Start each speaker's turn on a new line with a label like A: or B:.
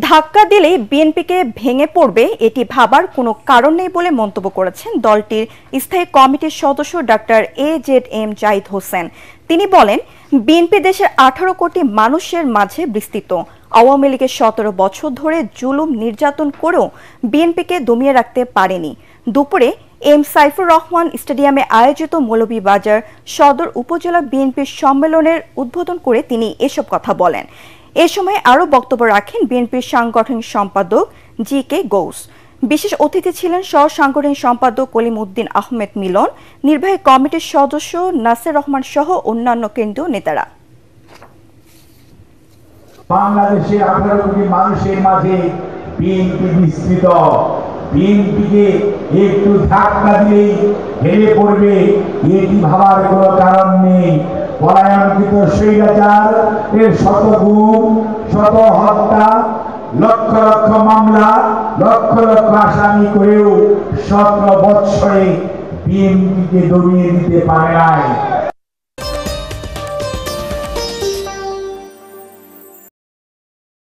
A: ধাক্কা দিলেই বিএনপিকে ভেঙে পড়বে এটি ভাবার কোনো কারণ নেই বলে মন্তব্য করেছেন দলটির স্থায়ী কমিটির সদস্য ডাক্তার AZM জাহিদ হোসেন। তিনি বলেন, বিএনপি দেশের 18 কোটি মানুষের মাঝে বিস্তৃত। আওয়ামী লীগের 17 বছর ধরে জুলুম নির্যাতন করেও বিএনপিকে দমিয়ে রাখতে পারেনি। দুপুরে এম সাইফুর রহমান স্টেডিয়ামে আয়োজিত মৌলভীবাজার সদর উপজেলা বিএনপির সম্মেলনের উদ্বোধন করে তিনি এসব কথা বলেন। এ সময় আরও বক্তব্য রাখেন বিএনপির সাংগঠনিক সম্পাদক GK গৌস। বিশেষ অতিথি ছিলেন সহ সাংগঠনিক সম্পাদক কলিম উদ্দিন আহমেদ মিলন, নির্বাহী কমিটির সদস্য নাসির রহমান সহ অন্যান্য কেন্দ্রীয় নেতারা।
B: বাংলাদেশের 18 কোটি মানুষের মাঝে বিএনপি বিস্তৃত। বিএনপিকে একটু ধাক্কা দিলেই হেরে পড়বে এটি ভাবার কোনো কারণ নেই। পলায়নকৃত স্বৈরাচার এর শত গুম, শত হত্যা, লক্ষ লক্ষ মামলা, লক্ষ লক্ষ আসামি করেও 17 বৎসরে বিএনপিকে দমিয়ে দিতে পারে নাই।